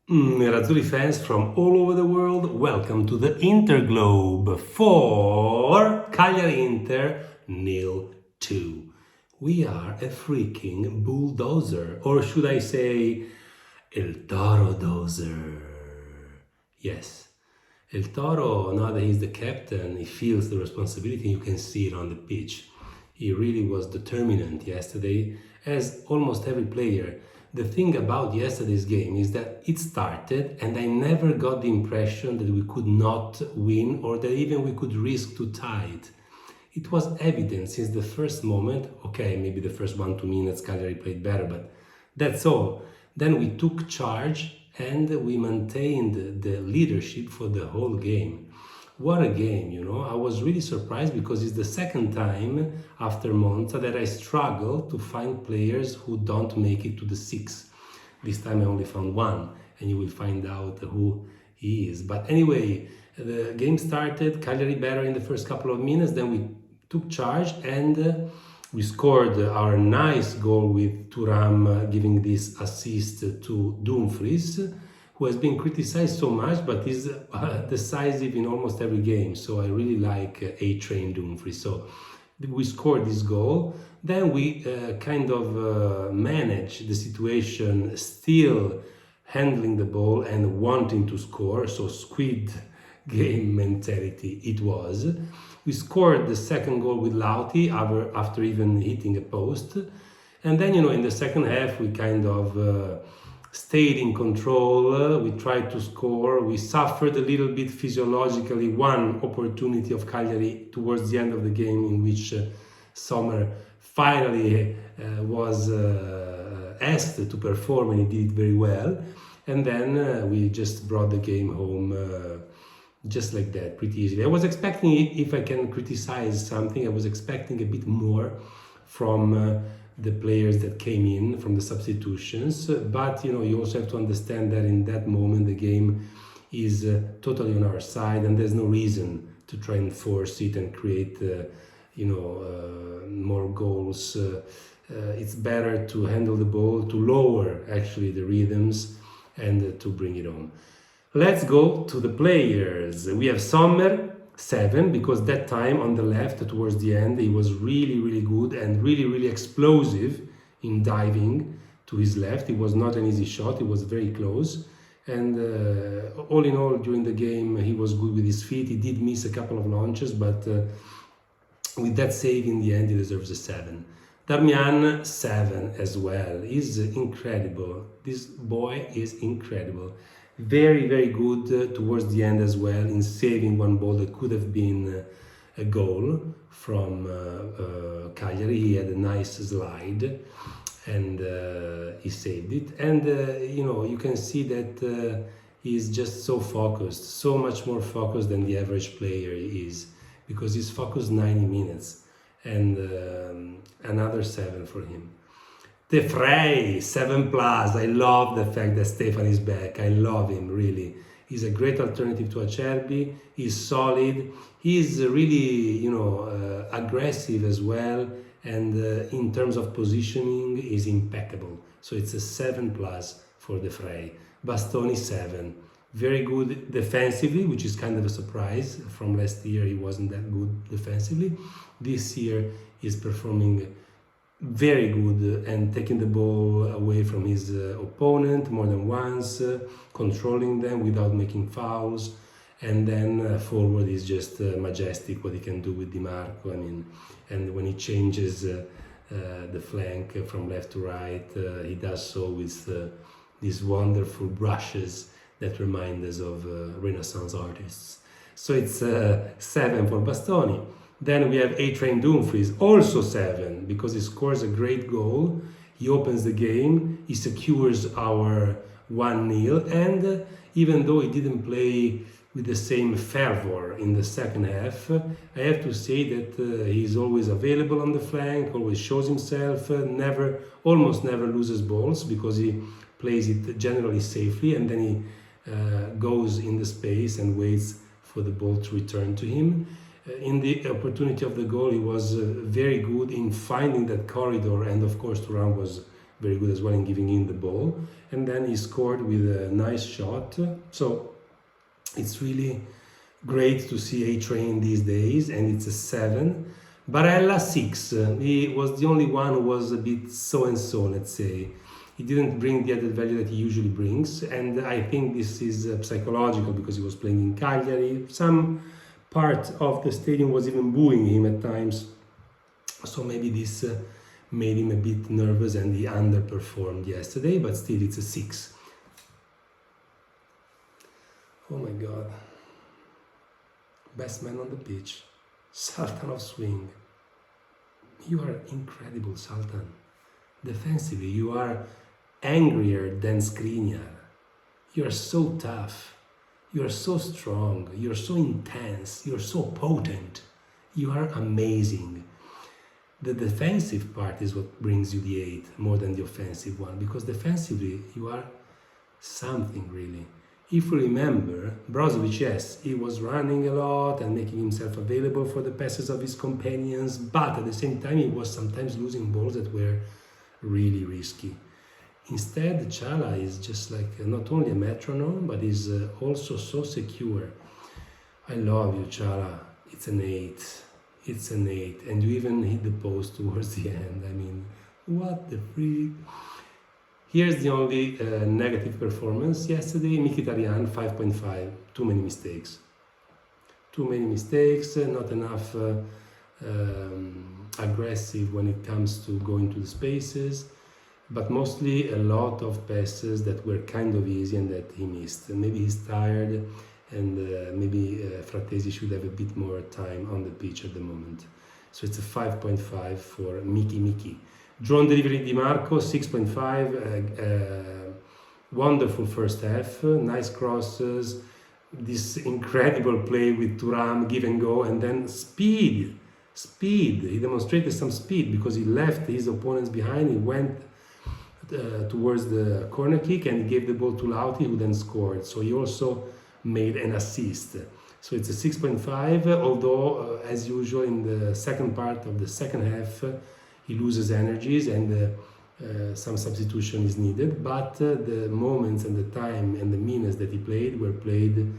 Nerazzurri fans from all over the world, welcome to the Interglobe for Cagliari-Inter 0-2. We are a freaking bulldozer, or should I say, El Toro Dozer. Yes, El Toro, now that he's the captain, he feels the responsibility. You can see it on the pitch. He really was determined yesterday, as almost every player. The thing about yesterday's game is that it started and I never got the impression that we could not win or that even we could risk to tie it. It was evident since the first moment. Okay, maybe the first 1-2 minutes Cagliari played better, but that's all. Then we took charge and we maintained the leadership for the whole game. What a game, you know. I was really surprised because it's the second time after Monza that I struggle to find players who don't make it to the six. This time I only found one, and you will find out who he is. But anyway, the game started, Cagliari better in the first couple of minutes, then we took charge and we scored our nice goal with Thuram giving this assist to Dumfries, who has been criticized so much, but is decisive in almost every game. So I really like A-Train Dumfries. So we scored this goal. Then we kind of managed the situation, still handling the ball and wanting to score. So Squid Game mentality it was. We scored the second goal with Lauti after even hitting a post. And then, you know, in the second half, we kind of stayed in control, we tried to score, we suffered a little bit physiologically, one opportunity of Cagliari towards the end of the game in which Sommer finally was asked to perform and he did it very well. And then we just brought the game home just like that, pretty easily. I was expecting, if I can criticize something, I was expecting a bit more from the players that came in from the substitutions, but you know, you also have to understand that in that moment the game is totally on our side and there's no reason to try and force it and create more goals. It's better to handle the ball, to lower actually the rhythms and to bring it on. Let's go to the players. We have Sommer 7, because that time on the left towards the end he was really good and really explosive in diving to his left. It was not an easy shot, it was very close, and all in all during the game he was good with his feet. He did miss a couple of launches, but with that save in the end he deserves a 7. Darmian 7 as well. He's incredible. This boy is incredible. Very good towards the end as well in saving one ball that could have been a goal from Cagliari. He had a nice slide and he saved it. And you can see that he's just so focused, so much more focused than the average player is, because he's focused 90 minutes and another 7 for him. De Vrij, 7+. I love the fact that Stefan is back. I love him, really. He's a great alternative to Acerbi. He's solid. He's really, aggressive as well. And in terms of positioning, he's impeccable. So it's a 7+ for De Vrij. Bastoni 7. Very good defensively, which is kind of a surprise. From last year, he wasn't that good defensively. This year, he's performing very good and taking the ball away from his opponent more than once, controlling them without making fouls, and then forward is just majestic what he can do with Di Marco. And when he changes the flank from left to right, he does so with these wonderful brushes that remind us of Renaissance artists. So it's 7 for Bastoni. Then we have A-Train Dumfries, also 7, because he scores a great goal. He opens the game, he secures our 1-0, and even though he didn't play with the same fervor in the second half, I have to say that he's always available on the flank, always shows himself, almost never loses balls, because he plays it generally safely, and then he goes in the space and waits for the ball to return to him. In the opportunity of the goal, he was very good in finding that corridor, and of course Thuram was very good as well in giving in the ball. And then he scored with a nice shot. So it's really great to see A-Train these days, and it's a 7. Barella 6. He was the only one who was a bit so-and-so, let's say. He didn't bring the added value that he usually brings, and I think this is psychological because he was playing in Cagliari. Some part of the stadium was even booing him at times, so maybe this made him a bit nervous and he underperformed yesterday, but still it's a 6. Oh my god. Best man on the pitch, Sultan of Swing. You are incredible, Sultan. Defensively, you are angrier than Skriniar. You are so tough. You are so strong. You are so intense. You are so potent. You are amazing. The defensive part is what brings you the 8 more than the offensive one, because defensively you are something really. If we remember, Brozovic, yes, he was running a lot and making himself available for the passes of his companions, but at the same time he was sometimes losing balls that were really risky. Instead, Chala is just like not only a metronome, but is also so secure. I love you, Chala. It's an 8. It's an 8. And you even hit the post towards the end. I mean, what the freak? Here's the only negative performance yesterday. Mkhitaryan 5.5. Too many mistakes. Too many mistakes, not enough aggressive when it comes to going to the spaces, but mostly a lot of passes that were kind of easy and that he missed. Maybe he's tired, and maybe Frattesi should have a bit more time on the pitch at the moment. So it's a 5.5 for Miki. Drone delivery Di Marco, 6.5. Wonderful first half, nice crosses, this incredible play with Thuram, give and go, and then speed. He demonstrated some speed because he left his opponents behind. He went towards the corner kick and he gave the ball to Lauti, who then scored. So he also made an assist. So it's a 6.5, although as usual in the second part of the second half he loses energies and some substitution is needed, but the moments and the time and the minutes that he played were played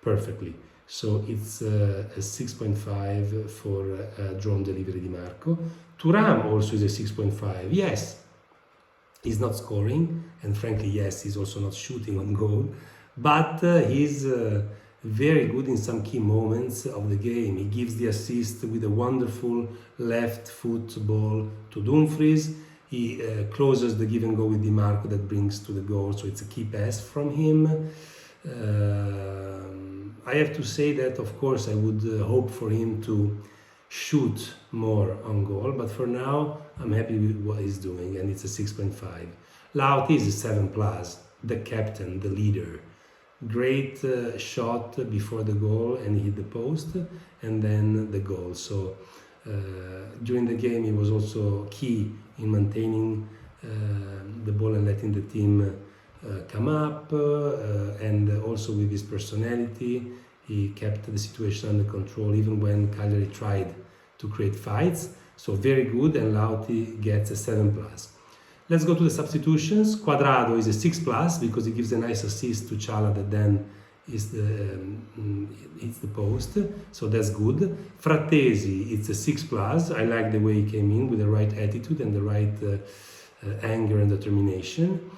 perfectly. So it's a 6.5 for drone delivery Di Marco. Thuram also is a 6.5. Yes, he's not scoring, and frankly, yes, he's also not shooting on goal, but he's very good in some key moments of the game. He gives the assist with a wonderful left foot ball to Dumfries. He closes the give and go with Di Marco that brings to the goal, so it's a key pass from him. I have to say that, of course, I would hope for him to shoot more on goal, but for now, I'm happy with what he's doing, and it's a 6.5. Lauti is a 7+, the captain, the leader. Great shot before the goal, and he hit the post, and then the goal. So during the game, he was also key in maintaining the ball and letting the team come up, and also with his personality, he kept the situation under control even when Cagliari tried to create fights. So very good, and Lauti gets a 7+. Let's go to the substitutions. Quadrado is a 6+ because he gives a nice assist to Chala that then hits the post, so that's good. Frattesi, it's a 6+. I like the way he came in with the right attitude and the right anger and determination.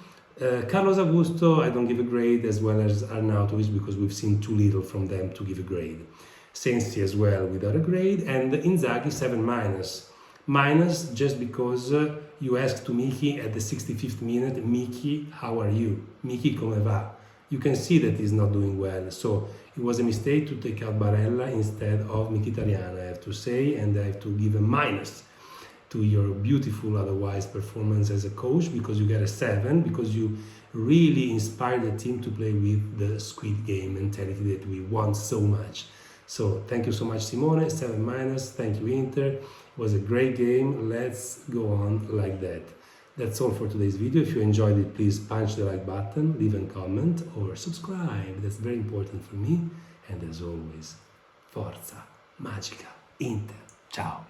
Carlos Augusto, I don't give a grade, as well as Arnautovic, because we've seen too little from them to give a grade. Sensi as well without a grade, and Inzaghi 7-. Minus just because you asked to Miki at the 65th minute, Miki, how are you? Miki, come va? You can see that he's not doing well, so it was a mistake to take out Barella instead of Mkhitaryan, I have to say, and I have to give a minus to your beautiful otherwise performance as a coach, because you get a 7, because you really inspired the team to play with the Squid Game mentality that we want so much. So thank you so much, Simone, 7-. Thank you, Inter. It was a great game. Let's go on like that. That's all for today's video. If you enjoyed it, please punch the like button, leave a comment or subscribe. That's very important for me. And as always, Forza Magica Inter. Ciao.